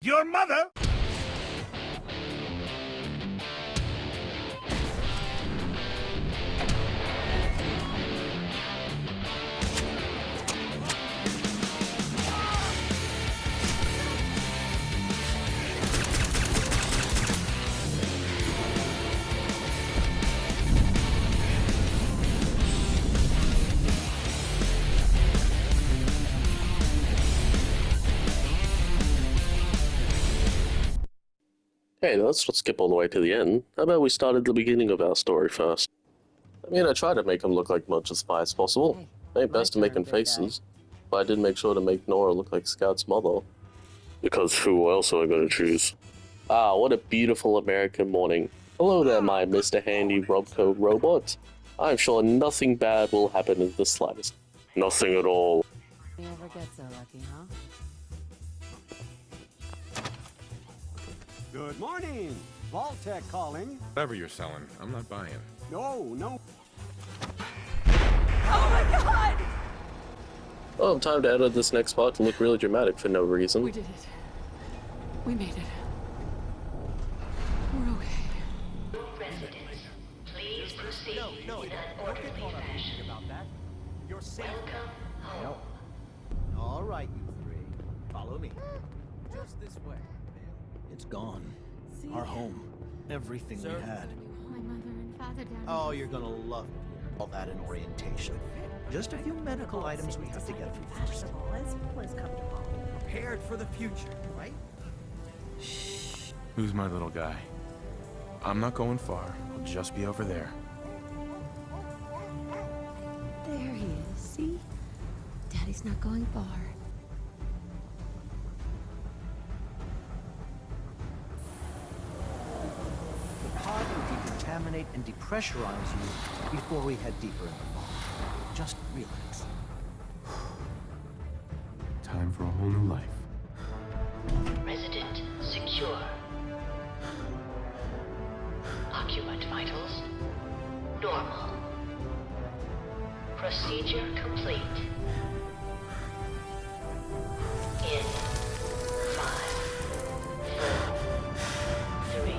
Your mother? Hey, let's not skip all the way to the end. How about we start at the beginning of our story first? I mean, I tried to make him look like much as spy as possible. I ain't best at making faces, but I did make sure to make Nora look like Scout's mother. Because who else am I going to choose? Ah, what a beautiful American morning. Hello there, my Mr. Handy Robco robot. I'm sure nothing bad will happen in the slightest. Nothing at all. You ever get so lucky, huh? Good morning. Vault-Tec calling. Whatever you're selling, I'm not buying. No. Oh my god! Oh, time to edit this next part to look really dramatic for no reason. We did it. We made it. We're okay. Residents, please proceed in an orderly fashion. About that. You're safe. Welcome home. All right, you three. Follow me. Just this way. It's gone. See? Our home. Everything we had. My mother and father down. Oh, you're gonna love it here. All that in orientation. Just a few medical items we have to get through first. Prepared for the future, right? Who's my little guy? I'm not going far. I'll just be over there. There he is. See? Daddy's not going far. The pod will decontaminate and depressurize you before we head deeper in the vault. Just relax. Time for a whole new life. Resident secure. Occupant vitals normal. Procedure complete. In 5, 4, 3, 2,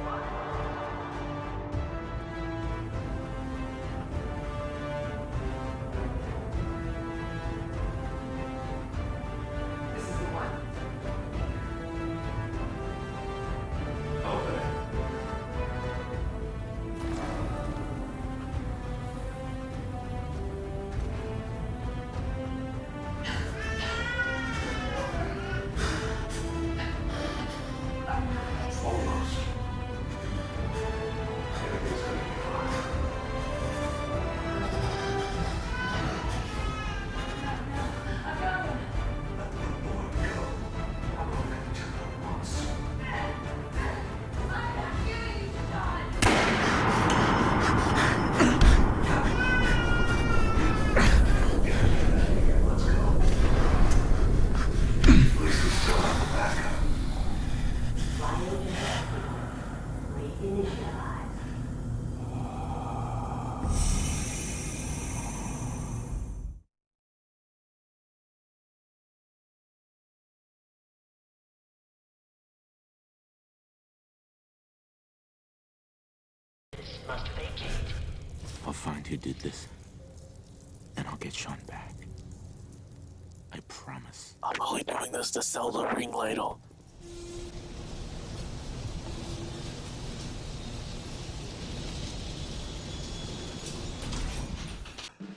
1. This is the one. Must vacate. I'll find who did this, and I'll get Sean back. I promise. I'm only doing this to sell the ring ladle.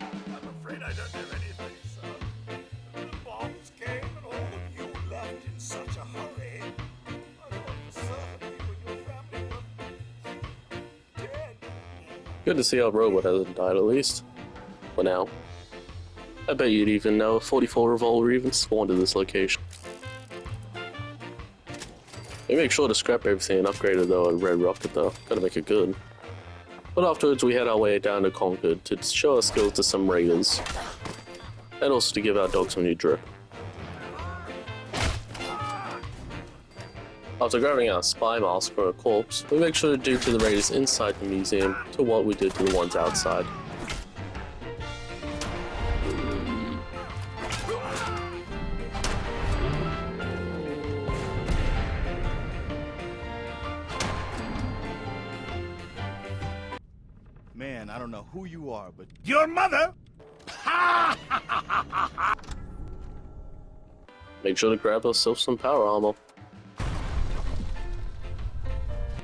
I'm afraid I don't have anything, sir. The bombs came and all of you left in such a hurry. I thought for certain you and your family were dead. Good to see our robot hasn't died at least. For now. I bet you'd even know a 44 revolver even spawned at this location. They make sure to scrap everything and upgrade it though at Red Rocket though. Gotta make it good. But afterwards we head our way down to Concord to show our skills to some raiders. And also to give our dog some new drip. After grabbing our spy mask for a corpse, we make sure to do to the raiders inside the museum to what we did to the ones outside. man, I don't know who you are, but Your mother? Make sure to grab yourself some power armor.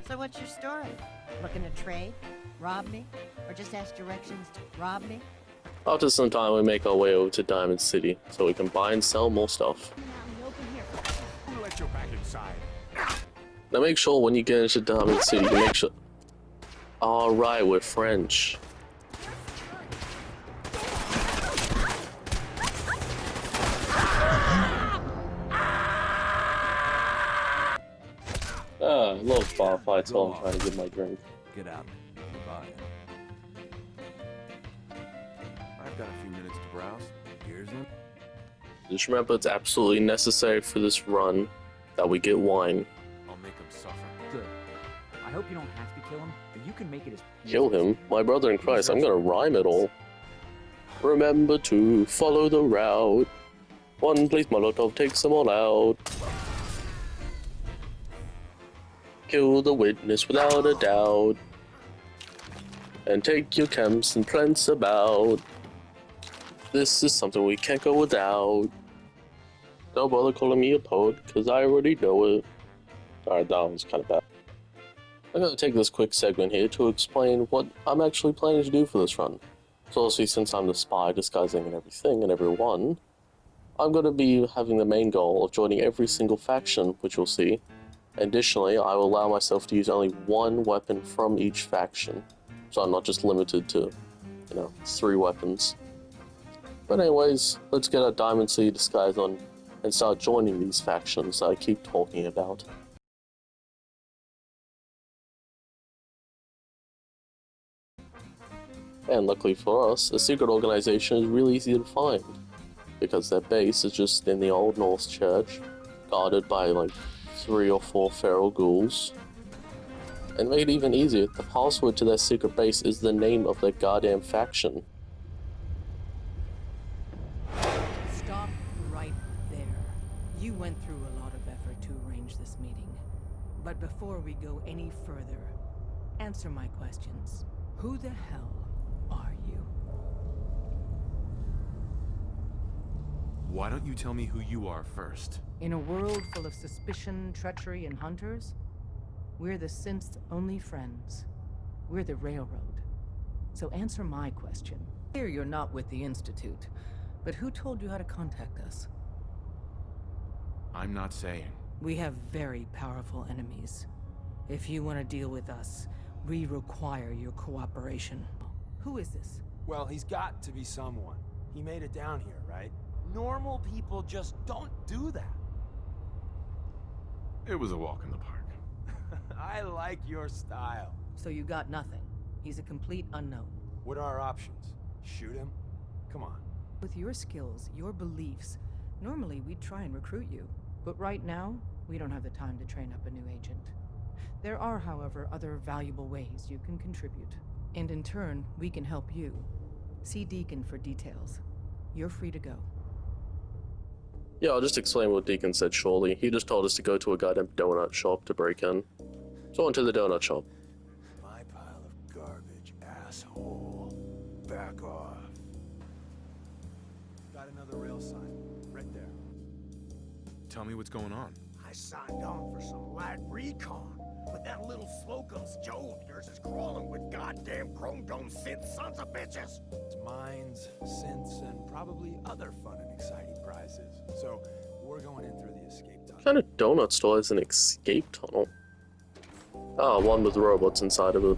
So what's your story? Looking to trade? Rob me? Or just ask directions to rob me? After some time, we make our way over to Diamond City so we can buy and sell more stuff. Who let you back inside? Now make sure when you get into Diamond City, you make sure... Alright, we're French. I love bar fights while I'm trying to get my drink. Get out. Goodbye. I've got a few minutes to browse. Here's him. Just remember, it's absolutely necessary for this run that we get wine. I'll make him suffer. Good. I hope you don't have to kill him, but you can make it as Kill him? My brother in Christ, I'm gonna rhyme it all. Remember to follow the route. One place Molotov takes them all out. Kill the witness without a doubt. And take your camps and plants about. This is something we can't go without. Don't bother calling me a poet, cause I already know it. Alright, that was kind of bad. I'm gonna take this quick segment here to explain what I'm actually planning to do for this run. So obviously, since I'm the spy disguising and everything and everyone, I'm gonna be having the main goal of joining every single faction, which you'll see. Additionally, I will allow myself to use only one weapon from each faction. So I'm not just limited to, 3 weapons. But anyways, let's get our Diamond City disguise on and start joining these factions that I keep talking about. And luckily for us, a secret organization is really easy to find, because their base is just in the Old Norse Church, guarded by like 3 or 4 feral ghouls. And make it even easier, the password to their secret base is the name of their goddamn faction. Stop right there. You went through a lot of effort to arrange this meeting. But before we go any further, answer my questions. Who the hell are you? Why don't you tell me who you are first? In a world full of suspicion, treachery, and hunters, we're the synth's only friends. We're the Railroad. So answer my question. Here you're not with the Institute, but who told you how to contact us? I'm not saying. We have very powerful enemies. If you want to deal with us, we require your cooperation. Who is this? Well, he's got to be someone. He made it down here, right? Normal people just don't do that. It was a walk in the park. I like your style. So you got nothing. He's a complete unknown. What are our options? Shoot him? Come on. With your skills, your beliefs, normally we'd try and recruit you. But right now, we don't have the time to train up a new agent. There are, however, other valuable ways you can contribute. And in turn, we can help you. See Deacon for details. You're free to go. Yeah, I'll just explain what Deacon said shortly. He just told us to go to a goddamn donut shop to break in. So on to the donut shop. My pile of garbage, asshole. Back off. Got another rail sign. Right there. Tell me what's going on. I signed on for some light recon, but that little Slocum's Joe of yours is crawling with goddamn chrome dome synth sons of bitches. It's mines, synths, and probably other fun and exciting prizes. So, we're going in through the escape tunnel. What kind of donut store has an escape tunnel? Ah, one with robots inside of it.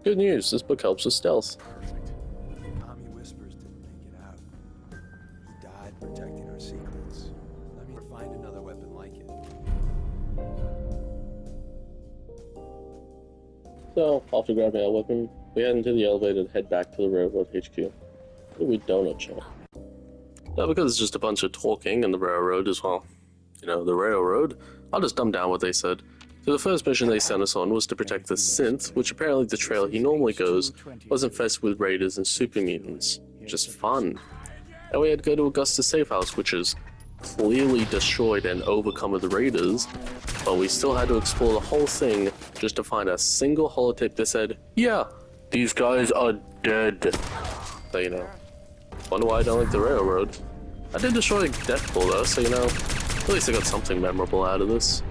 Good news, this book helps with stealth. Perfect. Tommy Whispers didn't make it out. He died protecting our secrets. Let me find another weapon like it. So, after grabbing our weapon, we head into the elevator to head back to the railroad HQ. What do we donut shop? Now, because it's just a bunch of talking in the railroad as well. The railroad, I'll just dumb down what they said. So the first mission they sent us on was to protect the synth, which apparently the trail he normally goes was infested with raiders and super mutants. Just fun. And we had to go to Augusta's safe house, which is clearly destroyed and overcome the raiders, but we still had to explore the whole thing just to find a single holotape that said, yeah, these guys are dead. So, you know, wonder why I don't like the railroad. I did destroy Deathpool though, so you know, at least I got something memorable out of this.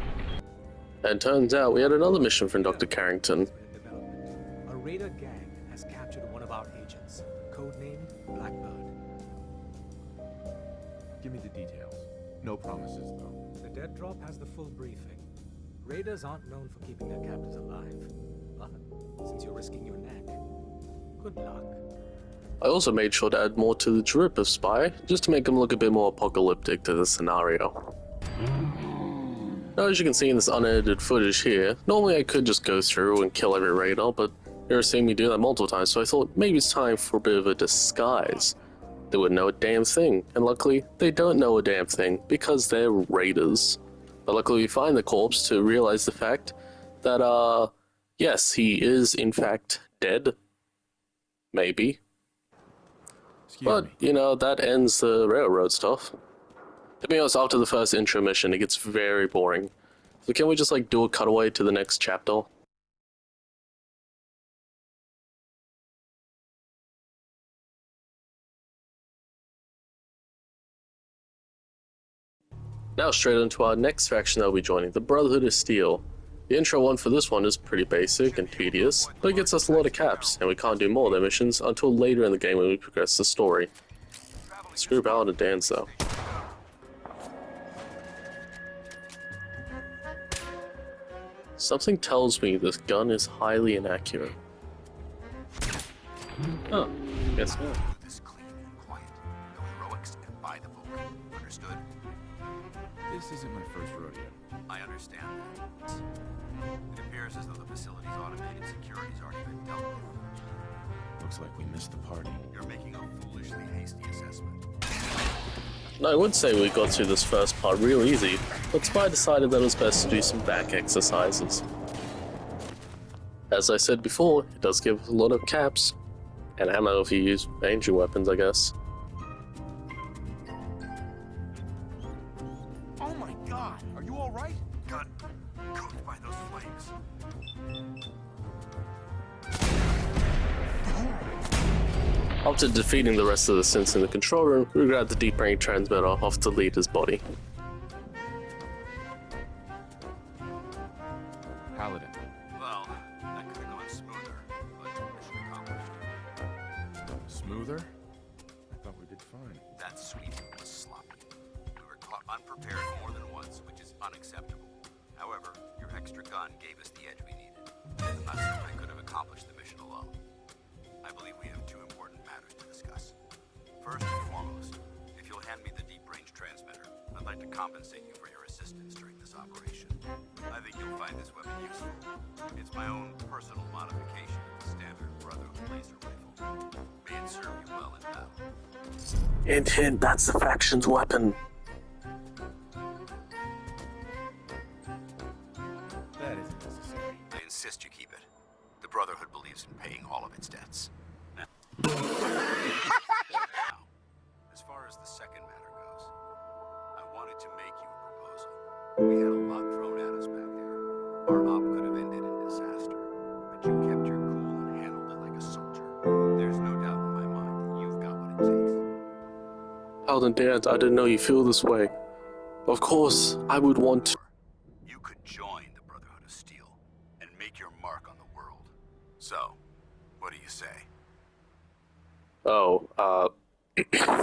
And turns out we had another mission from Dr. Carrington. A raider gang has captured one of our agents, codenamed Blackbird. Give me the details. No promises, though. The dead drop has the full briefing. Raiders aren't known for keeping their captives alive. But since you're risking your neck, good luck. I also made sure to add more to the drip of Spy, just to make him look a bit more apocalyptic to the scenario. Now, as you can see in this unedited footage here, normally I could just go through and kill every raider, but you're seeing me do that multiple times, so I thought maybe it's time for a bit of a disguise. They wouldn't know a damn thing, and luckily, they don't know a damn thing, because they're raiders. But luckily we find the corpse to realize the fact that, yes, he is in fact dead. Maybe. But, you know, that ends the railroad stuff. To be honest, after the first intro mission, it gets very boring. So can we just, like, do a cutaway to the next chapter? Now straight into our next faction that will be joining, the Brotherhood of Steel. The intro one for this one is pretty basic and tedious, but it gets us a lot of caps, and we can't do more of their missions until later in the game when we progress the story. Screw Ballad and Dance though. Something tells me this gun is highly inaccurate. Oh, guess not. This clean and quiet. No heroics and by the book. Understood? This isn't my first rodeo. I understand that. It appears as though the facility's automated security's already been dealt with. Looks like we missed the party. You're making a foolishly hasty assessment. Now, I would say we got through this first part real easy, but Spy decided that it was best to do some back exercises. As I said before, it does give a lot of caps, and ammo if you use ranging weapons, I guess. Oh my god! Are you alright? Gun cooked by those flames. After defeating the rest of the synths in the control room, we grabbed the deep range transmitter off the leader's body. Paladin. Well, that could have gone smoother, but mission accomplished. Smoother? I thought we did fine. That sweep was sloppy. We were caught unprepared more than once, which is unacceptable. However, your extra gun gave us the edge we needed. I'm not certain I could have accomplished the mission alone. I believe we have two important matters to discuss. First and foremost, if you'll hand me the deep-range transmitter, I'd like to compensate you for your assistance during this operation. I think you'll find this weapon useful. It's my own personal modification of the standard Brotherhood laser rifle. May it serve you well in battle. Hint, hint, that's the faction's weapon. That isn't necessary. I insist you keep it. The Brotherhood believes in paying all of its debts. Now, as far as the second matter goes, I wanted to make you a proposal. We had a lot thrown at us back there. Our op could have ended in disaster, but you kept your cool and handled it like a soldier. There's no doubt in my mind that you've got what it takes. Paladin Dance, I didn't know you feel this way. Of course, I would want to. You could join the Brotherhood of Steel and make your mark on the world. So, what do you say? Oh,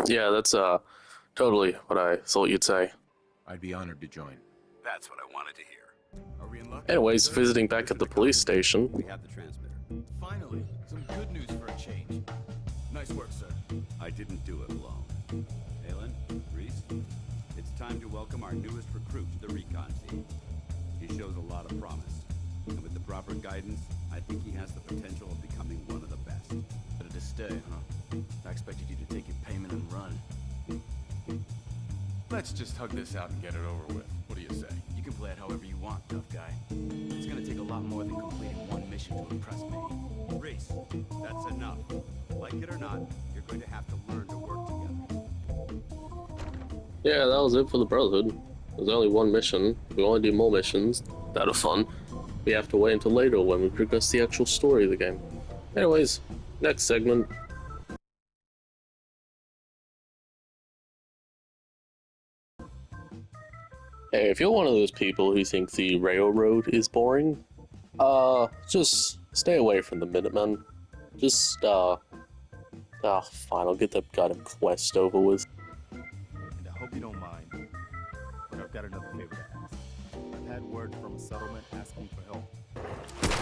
yeah, that's, totally what I thought you'd say. I'd be honored to join. That's what I wanted to hear. Are we in luck? Anyways, visiting back at the police station. We have the transmitter. Finally, some good news for a change. Nice work, sir. I didn't do it alone. Aelin, Reese, it's time to welcome our newest recruit to the recon team. He shows a lot of promise, and with the proper guidance, I think he has the potential of becoming one of the best. Better to stay, huh? I expected you to take your payment and run. Let's just hug this out and get it over with. What do you say? You can play it however you want, tough guy. It's gonna take a lot more than completing one mission to impress me. Reese, that's enough. Like it or not, you're going to have to learn to work together. Yeah, that was it for the Brotherhood. There's only one mission. We want to do more missions that are fun. We have to wait until later when we progress the actual story of the game. Anyways, next segment. Hey, if you're one of those people who think the railroad is boring, just stay away from the Minutemen. Just, fine, I'll get that goddamn quest over with. And I hope you don't mind, but I've got another favor to ask. I've had word from a settlement asking for help.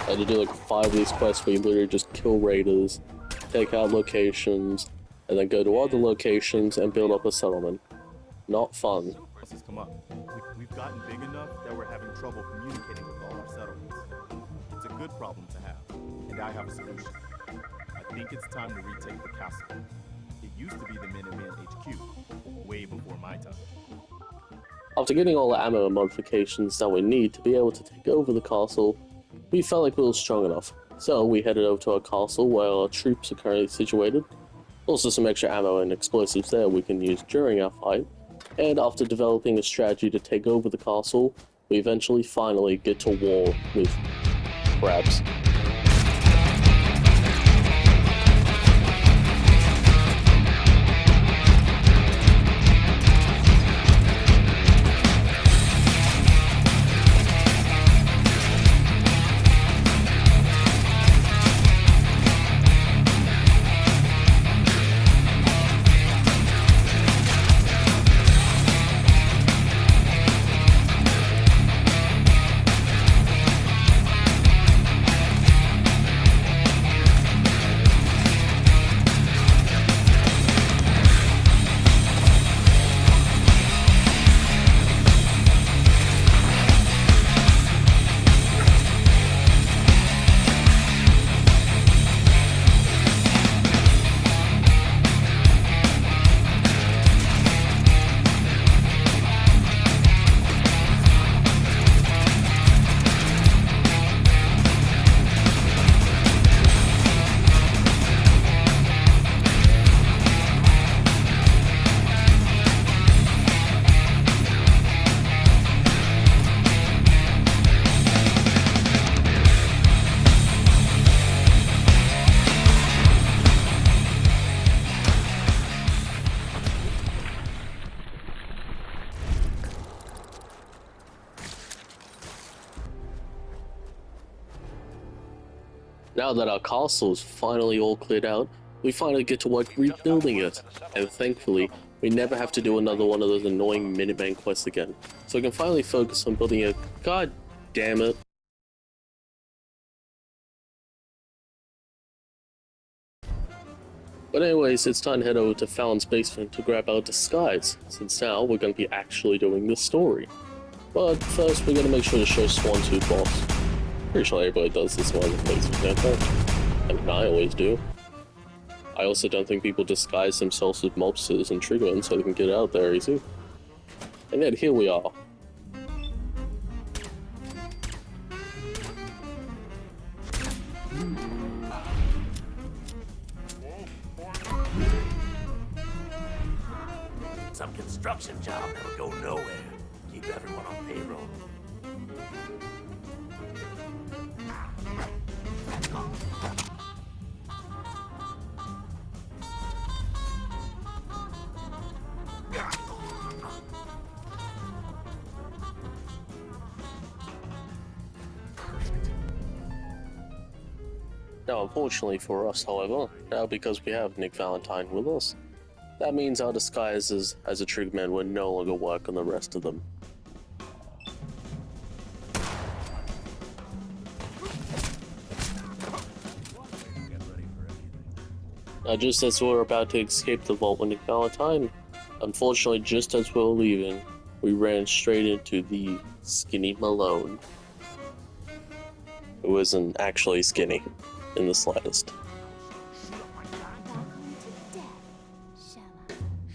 I had to do like 5 of these quests where you literally just kill raiders, take out locations, and then go to other locations and build up a settlement. Not fun. This has come up. We've gotten big enough that we're having trouble communicating with all our settlements. It's a good problem to have, and I have a solution. I think it's time to retake the castle. It used to be the Minuteman HQ, way before my time. After getting all the ammo and modifications that we need to be able to take over the castle, we felt like we were strong enough. So we headed over to our castle where our troops are currently situated. Also some extra ammo and explosives there we can use during our fight. And after developing a strategy to take over the castle, we eventually finally get to war with crabs. Now that our castle is finally all cleared out, we finally get to work rebuilding it, and thankfully, we never have to do another one of those annoying Minuteman quests again, so we can finally focus on building a god damn it. But anyways, it's time to head over to Fallon's basement to grab our disguise, since now we're going to be actually doing this story. But first, we're going to make sure to show Swan-Tooth off. Pretty sure everybody does this one in the basement, don't they? I mean, I always do. I also don't think people disguise themselves with mobsters and triggermen so they can get out there easy. And yet, here we are. Some construction job that'll go nowhere. Keep everyone on payroll. Now, unfortunately for us, however, now because we have Nick Valentine with us, that means our disguises as a triggerman will no longer work on the rest of them. Now, just as we were about to escape the vault with Nick Valentine, unfortunately, just as we were leaving, we ran straight into the Skinny Malone, who isn't actually skinny in the slightest.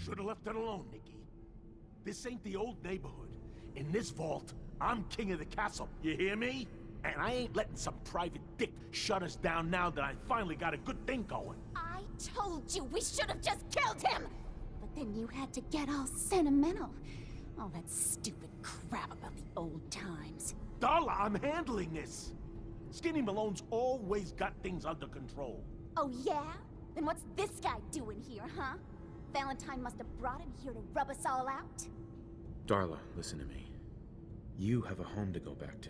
Should have left that alone, Nikki. This ain't the old neighborhood. In this vault, I'm king of the castle. You hear me? And I ain't letting some private dick shut us down now that I finally got a good thing going. I told you we should have just killed him! But Then you had to get all sentimental. All that stupid crap about the old times. Darla, I'm handling this. Skinny Malone's always got things under control. Oh yeah? Then what's this guy doing here, huh? Valentine must have brought him here to rub us all out. Darla, listen to me. You have a home to go back to.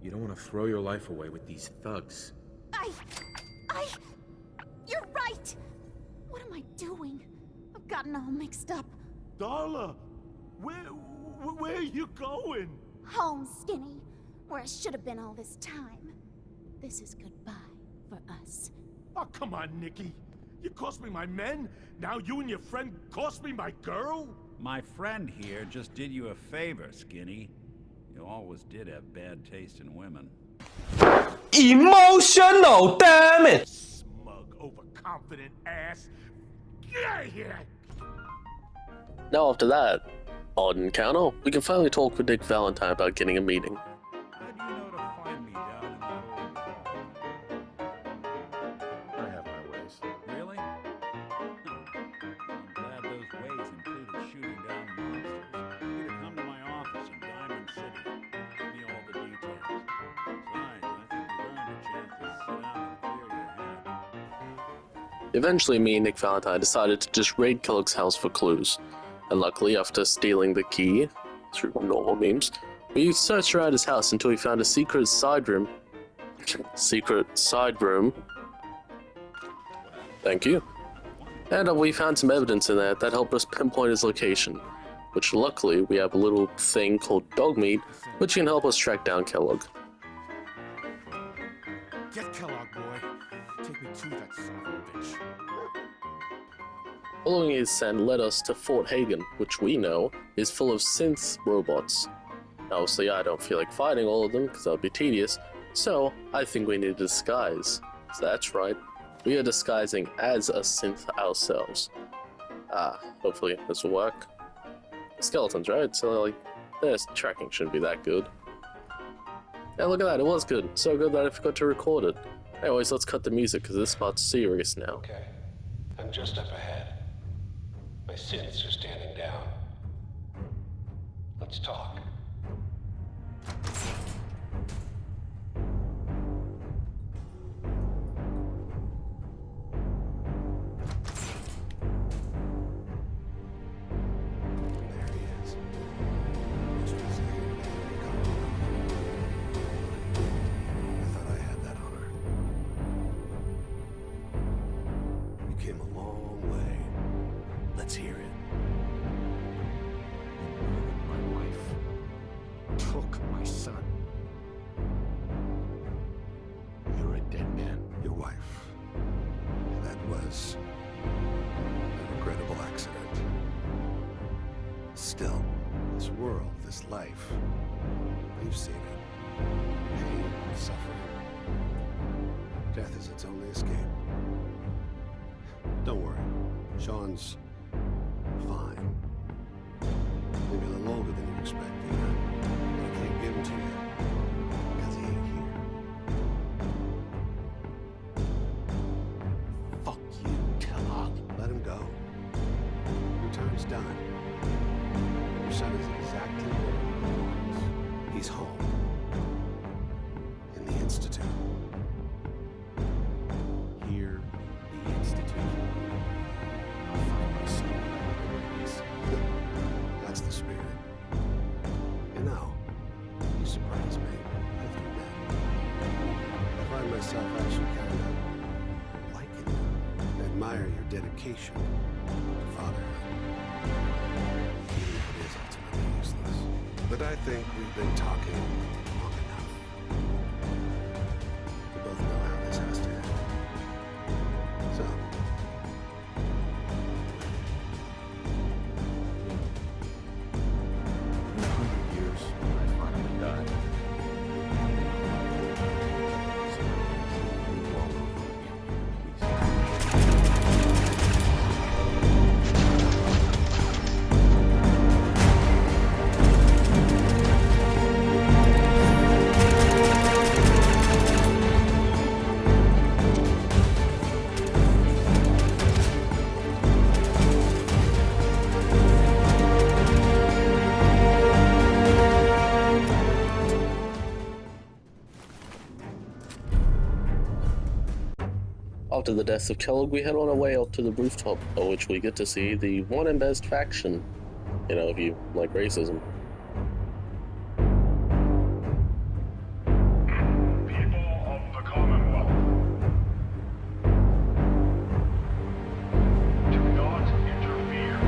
You don't want to throw your life away with these thugs. You're right! What am I doing? I've gotten all mixed up. Darla, where are you going? Home, Skinny. Where I should have been all this time. This is goodbye for us. Oh, come on, Nikki. You cost me my men, now you and your friend cost me my girl? My friend here just did you a favor, Skinny. You always did have bad taste in women. Emotional, damn it! Smug, overconfident ass. Get out of here! Now after that odd encounter, we can finally talk with Nick Valentine about getting a meeting. How do you know to find me down in that old vault? I have my ways. Really? I'm glad those ways included shooting down monsters. You could come to my office in Diamond City. Give me all the details. Besides, I think you've earned a chance to sit down and clear your head. Eventually, me and Nick Valentine decided to just raid Kellogg's house for clues. And luckily, after stealing the key, through normal means, we searched around his house until we found a secret side room. Thank you. And we found some evidence in there that helped us pinpoint his location, which luckily we have a little thing called dog meat, which can help us track down Kellogg. Get Kellogg, boy. Take me to that son of a bitch. Following his scent led us to Fort Hagen, which we know is full of synth robots. Obviously, I don't feel like fighting all of them because that would be tedious, so I think we need a disguise. So that's right, we are disguising as a synth ourselves. Hopefully this will work. Skeletons, right? So like, their tracking shouldn't be that good. Yeah, look at that, it was good. So good that I forgot to record it. Anyways, let's cut the music because this part's serious now. Okay, I'm just up ahead. My synths are standing down. Let's talk. There he is. I thought I had that honor. You came a long way. Let's hear it. My wife took my son. You're a dead man. Your wife. That was a regrettable accident. Still, this world, this life, you've seen it. Pain, suffering. Death is its only escape. Don't worry. Sean's fine. Maybe a little older than you expected. But I can't give him to you because he ain't here. Fuck you, Kellogg. Let him go. Your time's done. Your son is exactly where he belongs. He's home. In the Institute. Here, the Institute. I'll find my son. That's the spirit. You know, you surprise me. I have to admit. I find myself actually kind of liking you. I admire your dedication to fatherhood. Even if it is ultimately useless. But I think we've been talking long enough. We both know how this has to end. So, In 100 years, I finally died. So, we all over again, please. After the death of Kellogg, we head on our way up to the rooftop, at which we get to see the one and best faction. You know, if you like racism. People of the Commonwealth, do not interfere.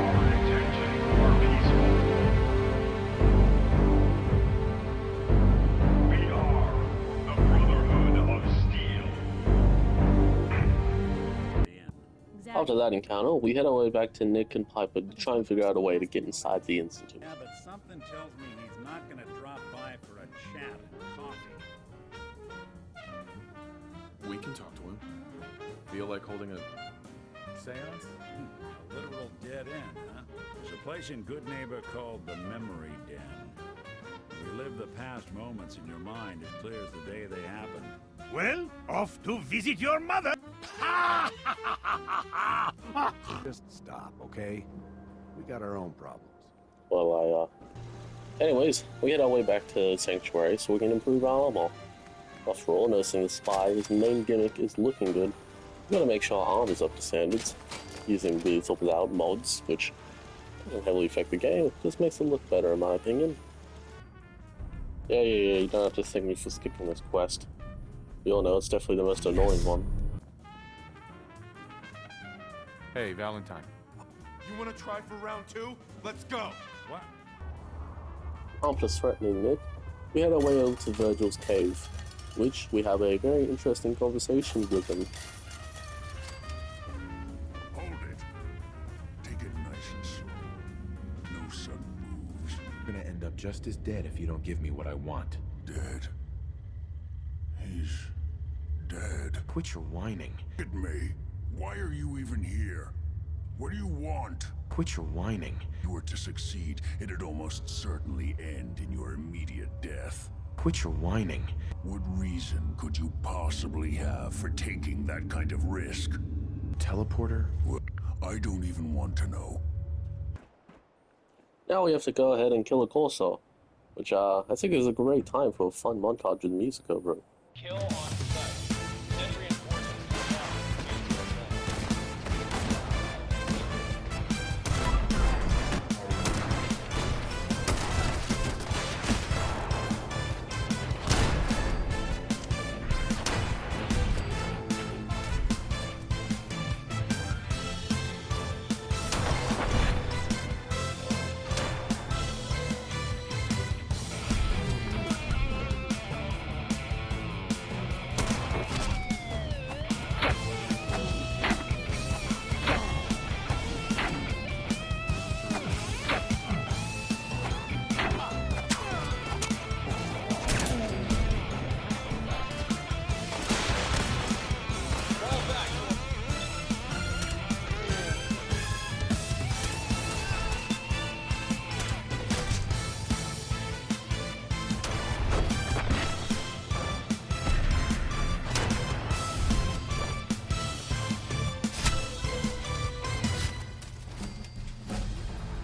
Our intentions are peaceful. We are the Brotherhood of Steel. After that encounter, we head our way back to Nick and Piper to try and figure out a way to get inside the Institute. Yeah, but something tells me he's not gonna drop by for a chat and coffee. We can talk to him. Feel like holding a seance? A literal dead end, huh? There's a place in Good Neighbor called the Memory Den. Relive the past moments in your mind as clear as the day they happened. Well, off to visit your mother. Just stop, okay? We got our own problems. Well, anyways, we head our way back to Sanctuary so we can improve our armor. After all, noticing the spy, his main gimmick is looking good. We gotta make sure our armor is up to standards. Using with or without mods, which doesn't heavily affect the game, it just makes it look better in my opinion. Yeah, you don't have to thank me for skipping this quest. We all know it's definitely the most annoying one. Hey, Valentine. You want to try for round 2? Let's go. What? I'm just threatening Nick. We head our way over to Virgil's cave, which we have a very interesting conversation with him. Hold it. Take it nice and slow. No sudden moves. You're gonna end up just as dead if you don't give me what I want. Dead. He's dead. Quit your whining. Look at me. Why are you even here? What do you want? Quit your whining. If you were to succeed, it'd almost certainly end in your immediate death. Quit your whining. What reason could you possibly have for taking that kind of risk? Teleporter? Well, I don't even want to know. Now we have to go ahead and kill a Corsair, which I think is a great time for a fun montage with music over it. Kill on sight. Send reinforcements now.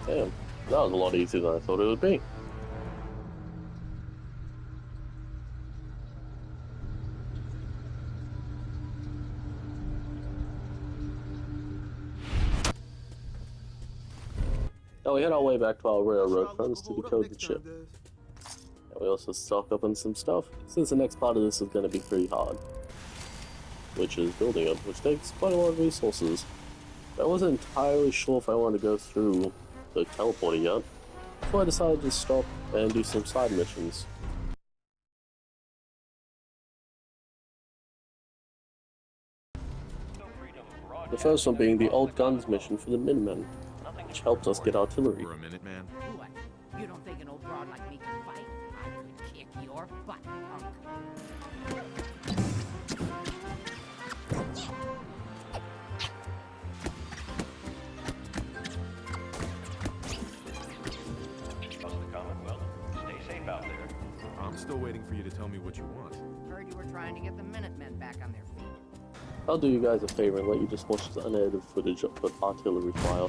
Damn, that was a lot easier than I thought it would be. Now we head our way back to our railroad friends to decode the ship. And we also stock up on some stuff, since the next part of this is going to be pretty hard. Which is building it, which takes quite a lot of resources. I wasn't entirely sure if I wanted to go through the teleporter yet, so I decided to stop and do some side missions. The first one being the Old Guns mission for the Minutemen, which helped us get artillery. For a minute, man. What? You don't think an old broad like me can fight? I could kick your butt, punk. Trust the Commonwealth. Stay safe out there. I'm still waiting for you to tell me what you want. Heard you were trying to get the Minutemen back on their feet. I'll do you guys a favor and let you just watch the unedited footage of the artillery fire.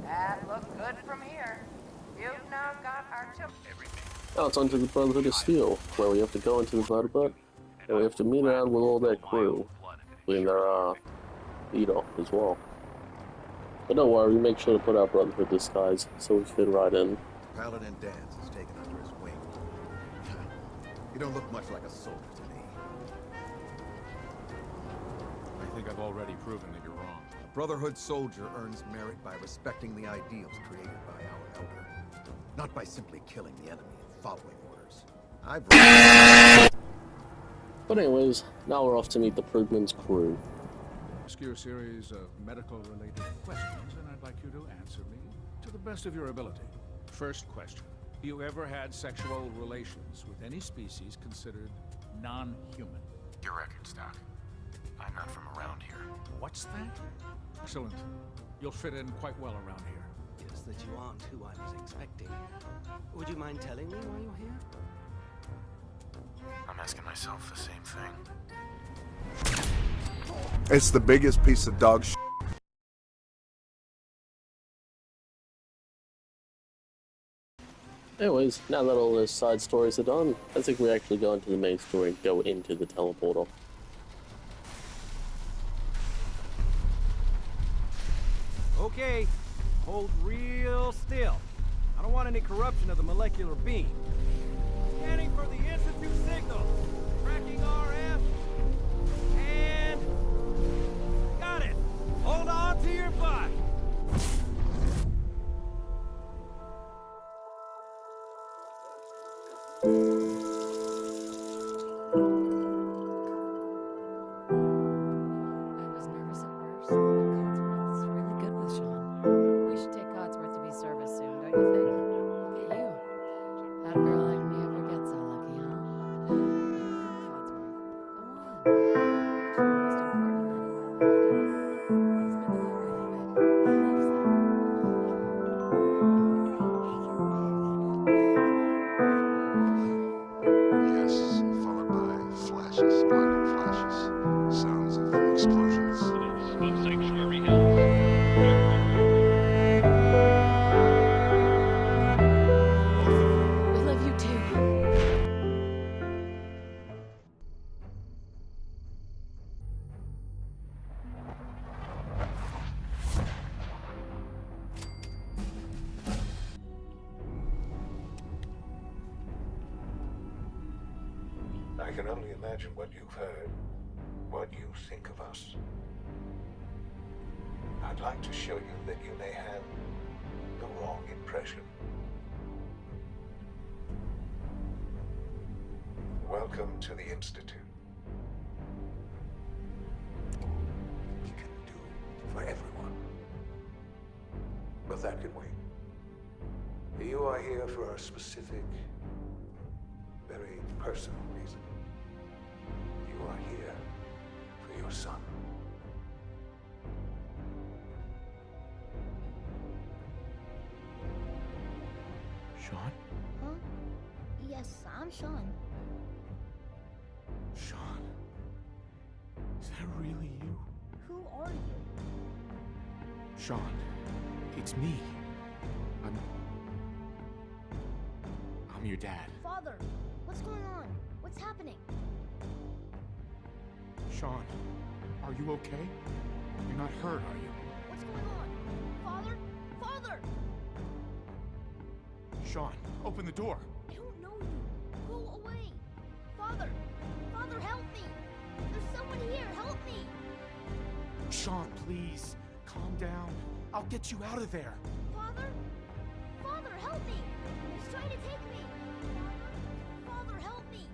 That looks good from here. You've now got our Now it's onto the Brotherhood of Steel, where we have to go into the Brotherhood, and we have to meet around with all that crew, including their leader as well. But don't worry, we make sure to put our Brotherhood disguise so we fit right in. Paladin Danse is taken under his wing. You don't look much like a soldier to me. I think I've already proven that you're wrong. A Brotherhood soldier earns merit by respecting the ideals created by our elder, not by simply killing the enemy and following orders. But anyways, now we're off to meet the Prugman's crew. Ask you a series of medical-related questions, and I'd like you to answer me to the best of your ability. First question. You ever had sexual relations with any species considered non-human? Your record, Stock. I'm not from around here. What's that? Excellent. You'll fit in quite well around here. Just that you aren't who I was expecting. Would you mind telling me why you're here? I'm asking myself the same thing. It's the biggest piece of dog shit. Anyways, now that all those side stories are done, I think we actually go into the main story and go into the teleporter. Okay, hold real still. I don't want any corruption of the molecular beam. Scanning for the Institute signal. Tracking RF. And... got it! Hold on to your butt! I can only imagine what you've heard, what you think of us. I'd like to show you that you may have the wrong impression. Welcome to the Institute. We can do for everyone. But that can wait. You are here for a specific, very personal reason. You are here for your son. Sean? Huh? Yes, I'm Sean. Sean? Is that really you? Who are you? Sean, it's me. I'm your dad. Father, what's going on? What's happening? Sean, are you okay? You're not hurt, are you? What's going on? Father? Father! Sean, open the door. I don't know you. Go away. Father! Father, help me! There's someone here. Help me! Sean, please. Calm down. I'll get you out of there. Father? Father, help me! He's trying to take me! Father, help me!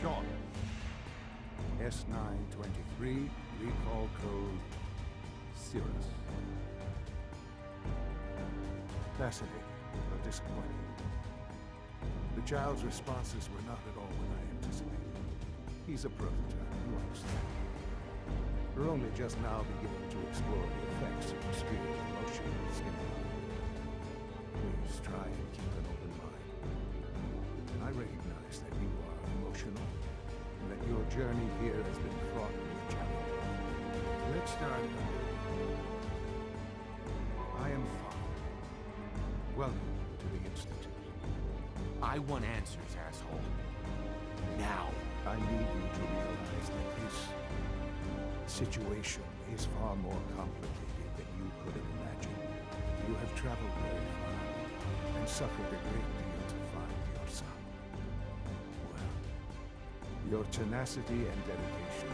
Sean. S923, recall code Cirrus. Fascinating, but disappointing. The child's responses were not at all what I anticipated. He's a prototype, you understand. We're only just now beginning to explore the effects of extreme emotional stimuli. Please try and keep an open mind. I recognize that you are emotional, journey here has been fraught with challenges. Let's start. I am Father. Welcome to the Institute. I want answers, asshole. Now. I need you to realize that this situation is far more complicated than you could have imagined. You have traveled very far and suffered a great deal to find your son. Well, your tenacity and dedication.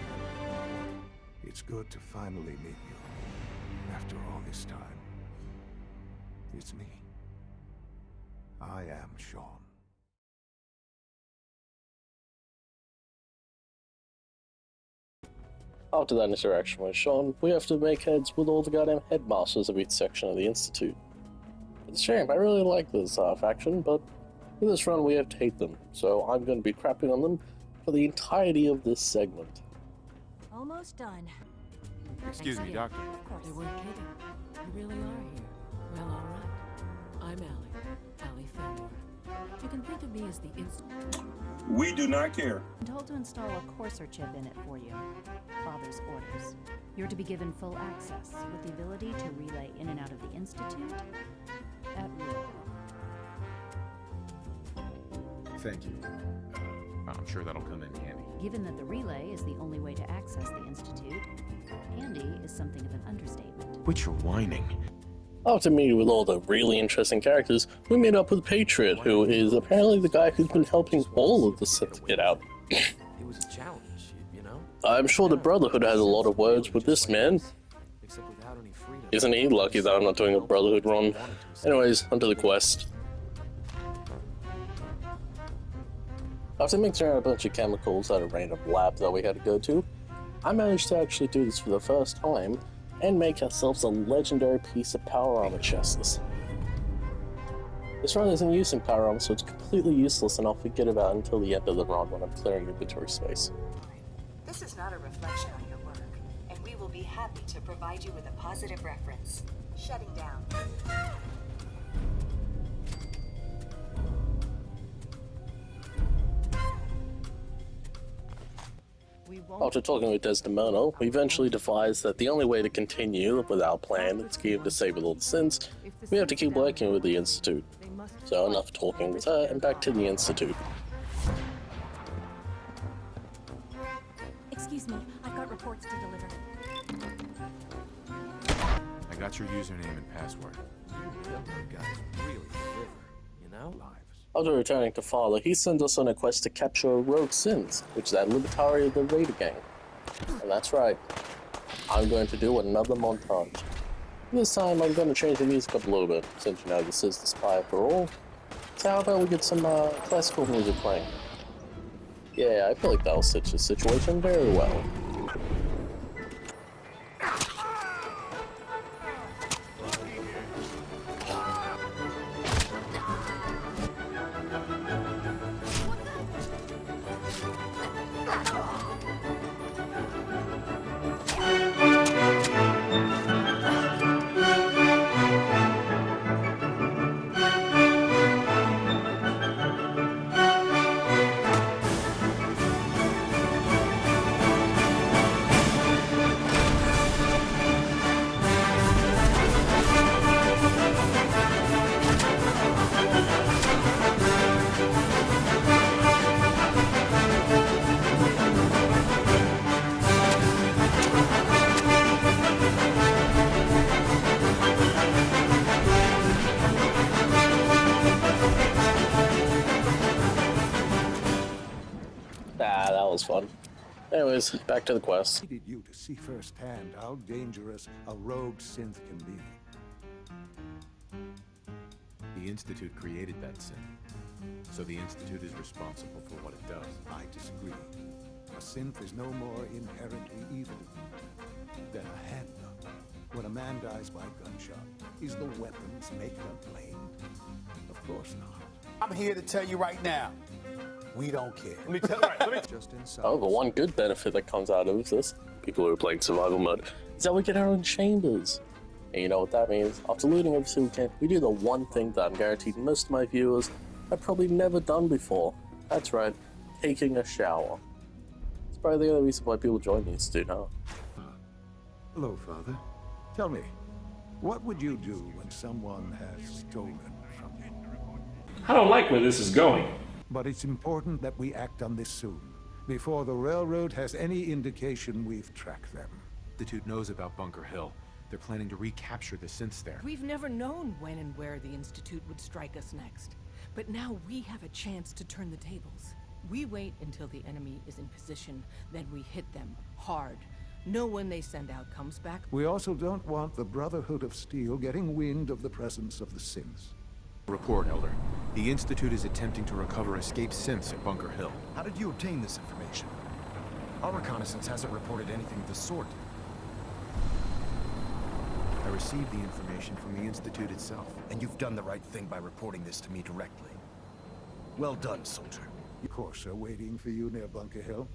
It's good to finally meet you. After all this time. It's me. I am Sean. After that interaction with Sean, we have to make heads with all the goddamn headmasters of each section of the Institute. It's a shame, I really like this faction, but in this run we have to hate them, so I'm going to be crapping on them for the entirety of this segment. Almost done. Excuse me, Doctor. Of course. They weren't kidding. You really are here. Well, all right. I'm Allie Fenmore. You can think of me as the We do not care. I'm told to install a Courser chip in it for you. Father's orders. You're to be given full access, with the ability to relay in and out of the Institute at will. Thank you. I'm sure that'll come in handy. Given that the relay is the only way to access the Institute, handy is something of an understatement. Quit your whining. After meeting with all the really interesting characters, we meet up with Patriot, who is apparently the guy who's been helping all of the Sith get out. It was a challenge, you know? I'm sure the Brotherhood has a lot of words with this man. Except without any freedom. Isn't he? Lucky that I'm not doing a Brotherhood run. Anyways, onto the quest. After mixing around a bunch of chemicals at a random lab that we had to go to, I managed to actually do this for the first time and make ourselves a legendary piece of power armor chassis. This run isn't using power armor, so it's completely useless, and I'll forget about it until the end of the run when I'm clearing inventory space. This is not a reflection on your work, and we will be happy to provide you with a positive reference. Shutting down. After talking with Desdemona, we eventually devised that the only way to continue with our plan and scheme to save all the sins, we have to keep working with the Institute. So enough talking with her, and back to the Institute. Excuse me, I've got reports to deliver. I got your username and password. Guys really deliver, you know? After returning to Father, he sends us on a quest to capture a rogue Sins, which is that Libertaria of the Raider Gang. And that's right, I'm going to do another montage. This time I'm going to change the music up a little bit, since you know this is the Spy After All. So how about we get some classical music playing? Yeah, I feel like that'll suit the situation very well. Fun. Anyways, back to the quest. I needed you to see firsthand how dangerous a rogue synth can be. The Institute created that sin, so the Institute is responsible for what it does. I disagree. A synth is no more inherently evil than a handgun. When a man dies by gunshot, is the weapons maker blamed? Of course not. I'm here to tell you right now, we don't care. Let me tell you, just inside. However, one good benefit that comes out of this, people who are playing survival mode, is that we get our own chambers. And you know what that means? After looting every single camp, we do the one thing that I'm guaranteed most of my viewers have probably never done before. That's right, taking a shower. probably the other reason why people join the Institute, huh? Hello, Father. Tell me, what would you do when someone has stolen from you? I don't like where this is going. But it's important that we act on this soon, before the railroad has any indication we've tracked them. The Institute knows about Bunker Hill. They're planning to recapture the synths there. We've never known when and where the Institute would strike us next. But now we have a chance to turn the tables. We wait until the enemy is in position, then we hit them hard. No one they send out comes back. We also don't want the Brotherhood of Steel getting wind of the presence of the synths. Report, Elder. The Institute is attempting to recover escaped synths at Bunker Hill. How did you obtain this information? Our reconnaissance hasn't reported anything of the sort. I received the information from the Institute itself. And you've done the right thing by reporting this to me directly. Well done, soldier. Of course, waiting for you near Bunker Hill.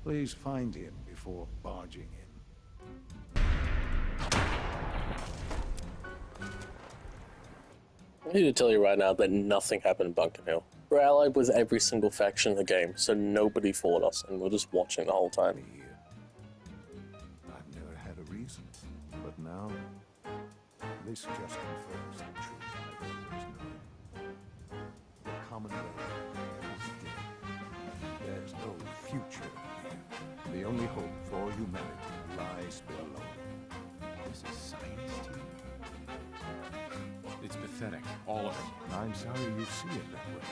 Please find him before barging in. I need to tell you right now that nothing happened in Bunker Hill. We're allied with every single faction in the game, so nobody fought us, and we're just watching the whole time. I've never had a reason, but now this just confirms the truth I've always known. The Commonwealth is dead. There's no future here. The only hope for humanity lies below. This is science to you. It's pathetic, all of it. I'm sorry you see it that way.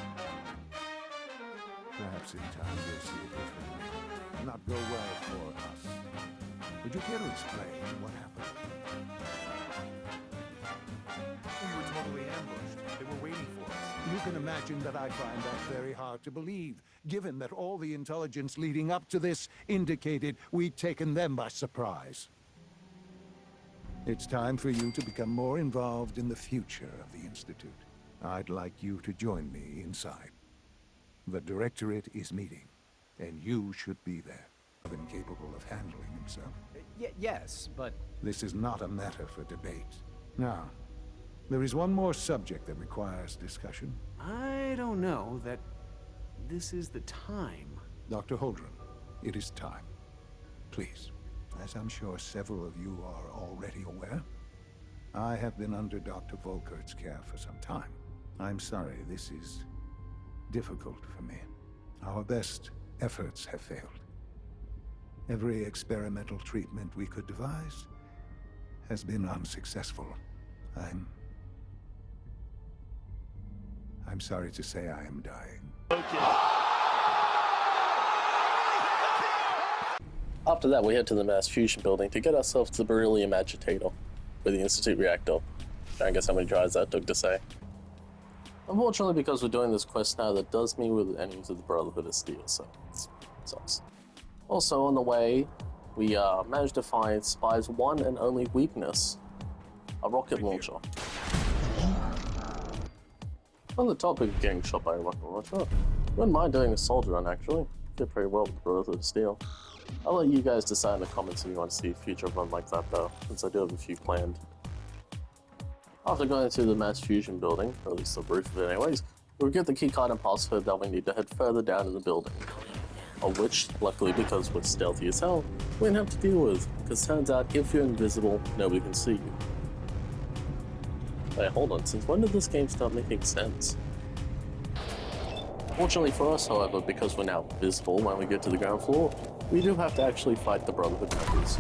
Perhaps in time you'll see it differently. Not go well for us. Would you care to explain what happened? We were totally ambushed. They were waiting for us. You can imagine that I find that very hard to believe, given that all the intelligence leading up to this indicated we'd taken them by surprise. It's time for you to become more involved in the future of the Institute. I'd like you to join me inside. The Directorate is meeting, and you should be there. Been capable of handling himself. Yes, but... This is not a matter for debate. Now, there is one more subject that requires discussion. I don't know that this is the time. Dr. Holdren, it is time. Please. As I'm sure several of you are already aware, I have been under Dr. Volkert's care for some time. I'm sorry, this is difficult for me. Our best efforts have failed. Every experimental treatment we could devise has been unsuccessful. I'm sorry to say I am dying. After that, we head to the Mass Fusion building to get ourselves the beryllium agitator with the Institute reactor. I guess how many tries that took to say. Unfortunately, because we're doing this quest now, that does mean we're the enemies of the Brotherhood of Steel, so it sucks. Also, on the way, we managed to find Spy's one and only weakness, a rocket launcher. On the topic of getting shot by a rocket launcher, I wouldn't mind doing a soldier run actually. Did pretty well with the Brotherhood of Steel. I'll let you guys decide in the comments if you want to see a future run like that though, since I do have a few planned. After going to the Mass Fusion building, or at least the roof of it anyways, we'll get the keycard and passcode that we need to head further down in the building. Of which, luckily because we're stealthy as hell, we didn't have to deal with, because turns out if you're invisible, nobody can see you. Wait, hold on, since when did this game start making sense? Fortunately for us, however, because we're now visible when we get to the ground floor, we do have to actually fight the Brotherhood members.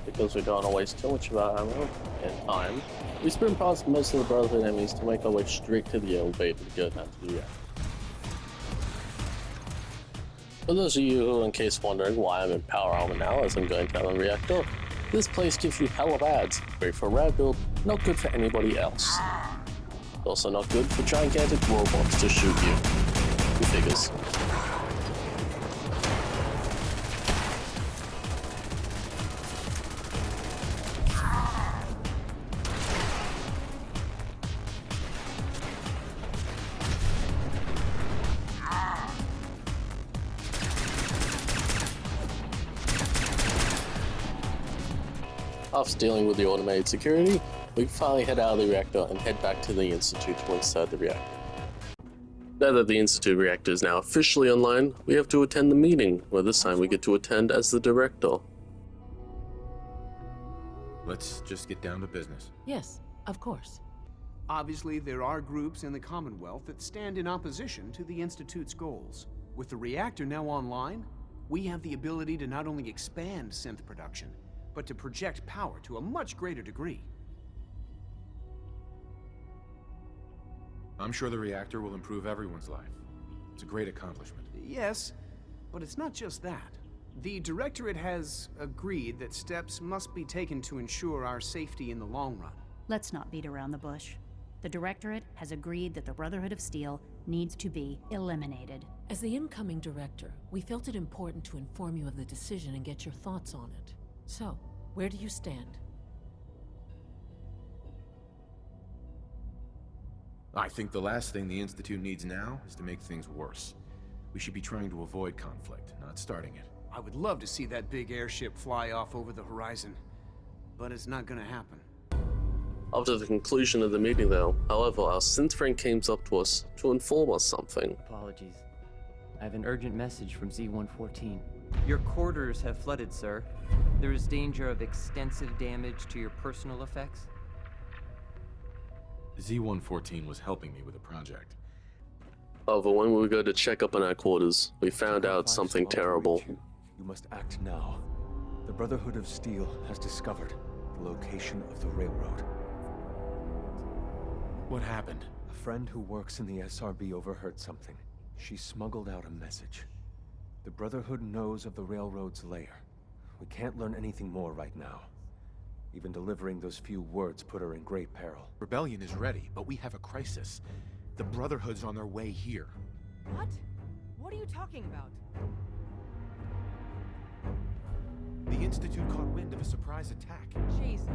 Because we don't want to waste too much of our ammo and time, we sprint past most of the Brotherhood enemies to make our way straight to the elevator to get down to the reactor. For those of you who are in case wondering why I'm in power armor now as I'm going down the reactor, this place gives you hella ads, great for a rad build, not good for anybody else. Also not good for gigantic robots to shoot you. Who figures? After dealing with the automated security, we can finally head out of the reactor and head back to the Institute to inside the reactor. Now that the Institute reactor is now officially online, we have to attend the meeting, where this time we get to attend as the director. Let's just get down to business. Yes, of course. Obviously, there are groups in the Commonwealth that stand in opposition to the Institute's goals. With the reactor now online, we have the ability to not only expand synth production, but to project power to a much greater degree. I'm sure the reactor will improve everyone's life. It's a great accomplishment. Yes, but it's not just that. The Directorate has agreed that steps must be taken to ensure our safety in the long run. Let's not beat around the bush. The Directorate has agreed that the Brotherhood of Steel needs to be eliminated. As the incoming director, we felt it important to inform you of the decision and get your thoughts on it. So, where do you stand? I think the last thing the Institute needs now is to make things worse. We should be trying to avoid conflict, not starting it. I would love to see that big airship fly off over the horizon, but it's not gonna happen. After the conclusion of the meeting though, however, our synth friend came up to us to inform us something. Apologies. I have an urgent message from Z-114. Your quarters have flooded, sir. There is danger of extensive damage to your personal effects. Z-114 was helping me with a project. However, when we go to check up on our quarters, we found out something terrible. You must act now. The Brotherhood of Steel has discovered the location of the railroad. What happened? A friend who works in the SRB overheard something. She smuggled out a message. The Brotherhood knows of the railroad's lair. We can't learn anything more right now. Even delivering those few words put her in great peril. Rebellion is ready, but we have a crisis. The Brotherhood's on their way here. What? What are you talking about? The Institute caught wind of a surprise attack. Jesus.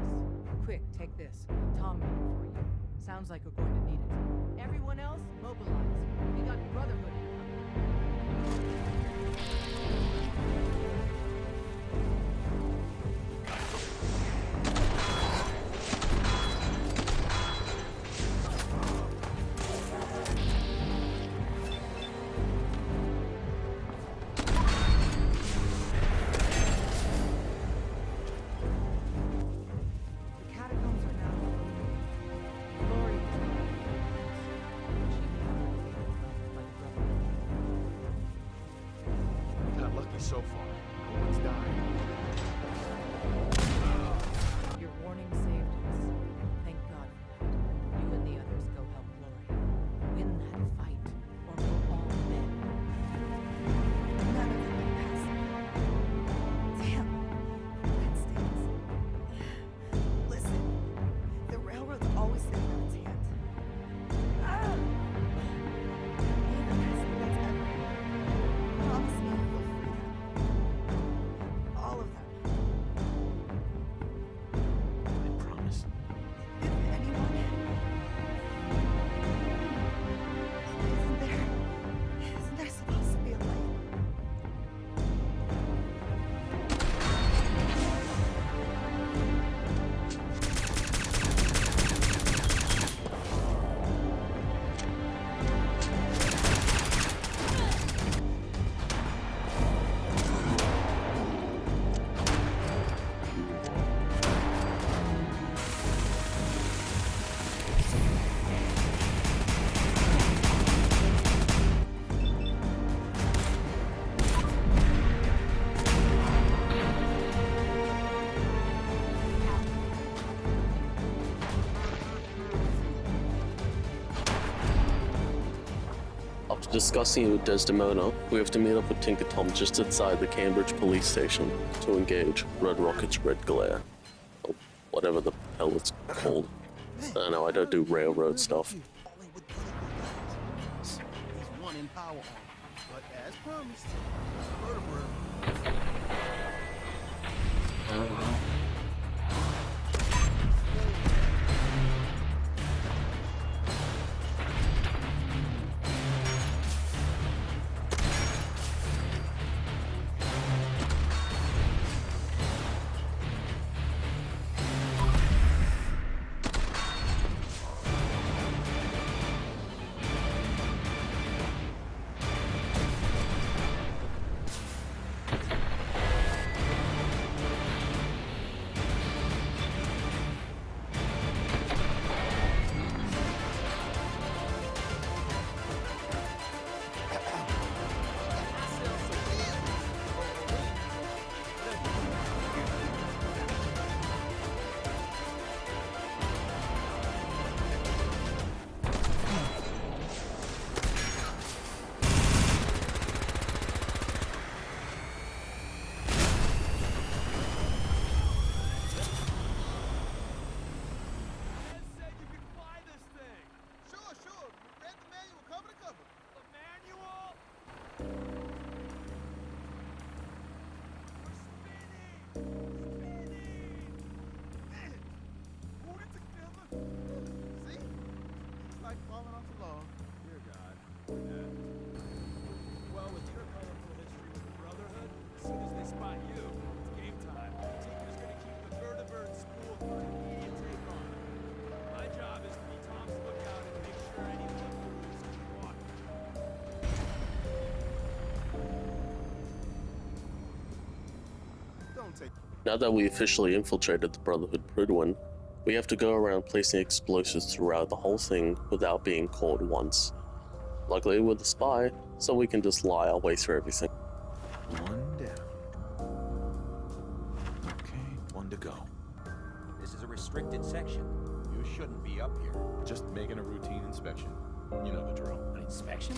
Quick, take this. Tom made it for you. Sounds like we're going to need it. Everyone else, mobilize. We got Brotherhood incoming. So far, no one's died. Your warning saved us. Thank God for that. You and the others go help Glory. Win that fight, or we'll all dead. None of them can pass me. Damn. That stings. Listen, the railroad's always sitting on its hands. Ah! Even as that's ever. Promise me you'll free them. All of them. I promise. If anyone... Isn't there supposed to be a light? After discussing it with Desdemona, we have to meet up with Tinker Tom just outside the Cambridge police station to engage Red Rocket's Red Glare. Or whatever the hell it's called. I don't know, I don't do railroad stuff. He's one in power armor, but as promised, vertebra. don't take... Now that we officially infiltrated the Brotherhood Prydwen, we have to go around placing explosives throughout the whole thing without being caught once. Luckily we're the spy, so we can just lie our way through everything. One down. Okay, one to go. This is a restricted section. You shouldn't be up here. Just making a routine inspection. You know the drill. An inspection?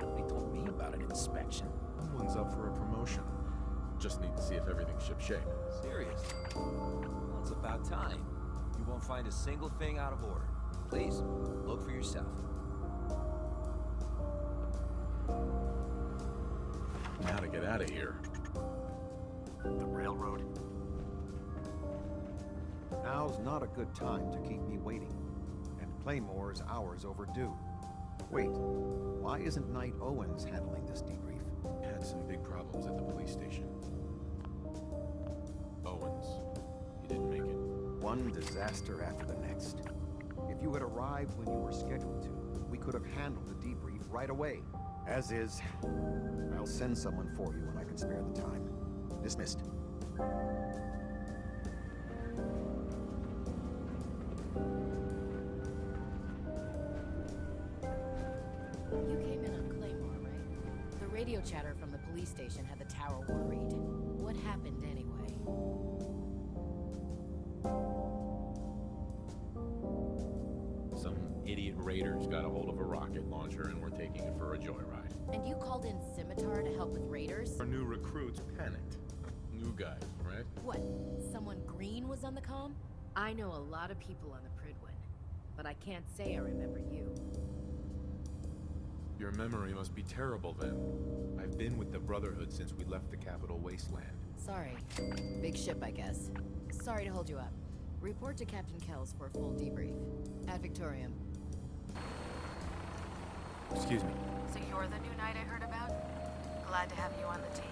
Nobody told me about an inspection. Someone's up for a promotion. Just need to see if everything's shipshape. Serious? Well, it's about time. You won't find a single thing out of order. Please, look for yourself. Now to get out of here. The railroad. Now's not a good time to keep me waiting. And Claymore is hours overdue. Wait, why isn't Knight Owens handling this debrief? Had some big problems at the police station. Owens, he didn't make it. One disaster after the next. If you had arrived when you were scheduled to, we could have handled the debrief right away. As is, I'll send someone for you when I can spare the time. Dismissed. You came in on Claymore, right? The radio chatter from the police station had the tower worried. What happened anyway? Some idiot raiders got a hold of a rocket launcher and were taking it for a joyride. And you called in Scimitar to help with raiders? Our new recruits panicked. New guys, right? What? Someone green was on the comm? I know a lot of people on the Prydwen, but I can't say I remember you. Your memory must be terrible then. I've been with the Brotherhood since we left the Capital Wasteland. Sorry. Big ship, I guess. Sorry to hold you up. Report to Captain Kells for a full debrief. At Victorium. Excuse me. So you're the new knight I heard about? Glad to have you on the team.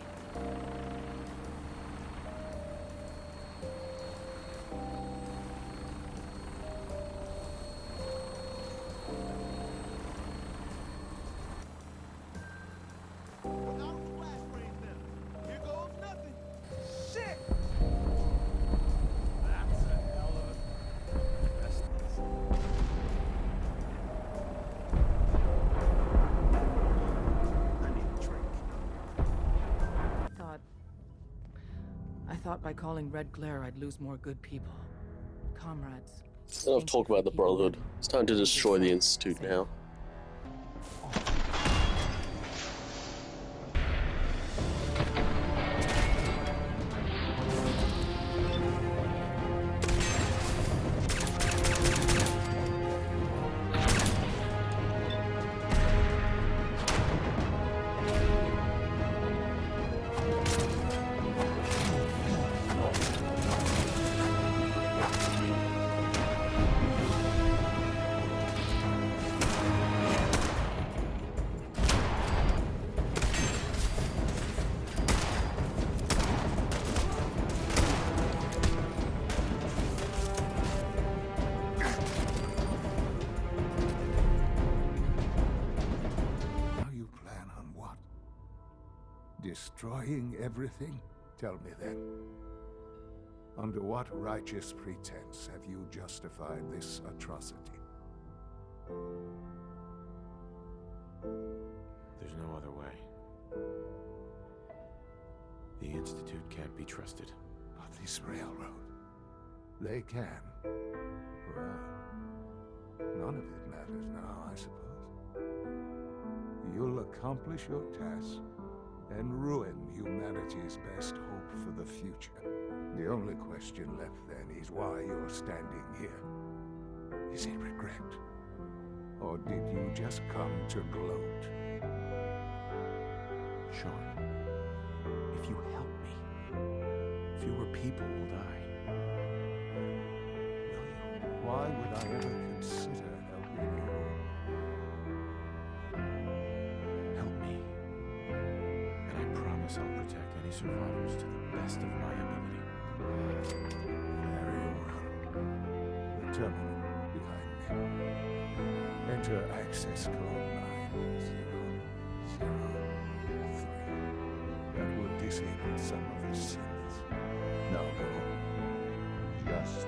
I thought by calling Red Glare I'd lose more good people. Comrades. Enough talk about the Brotherhood. It's time to destroy the Institute now. Destroying everything? Tell me then. Under what righteous pretense have you justified this atrocity? There's no other way. The Institute can't be trusted. But this railroad, they can. Well, none of it matters now, I suppose. You'll accomplish your task and ruin humanity's best hope for the future. The only question left then is why you're standing here. Is it regret? Or did you just come to gloat? Sean, if you help me, fewer people will die. Will you? Why would I ever consider helping you? I'll protect any survivors to the best of my ability. Very well. The terminal behind me. Enter access code 90003. That will disable some of the synths. just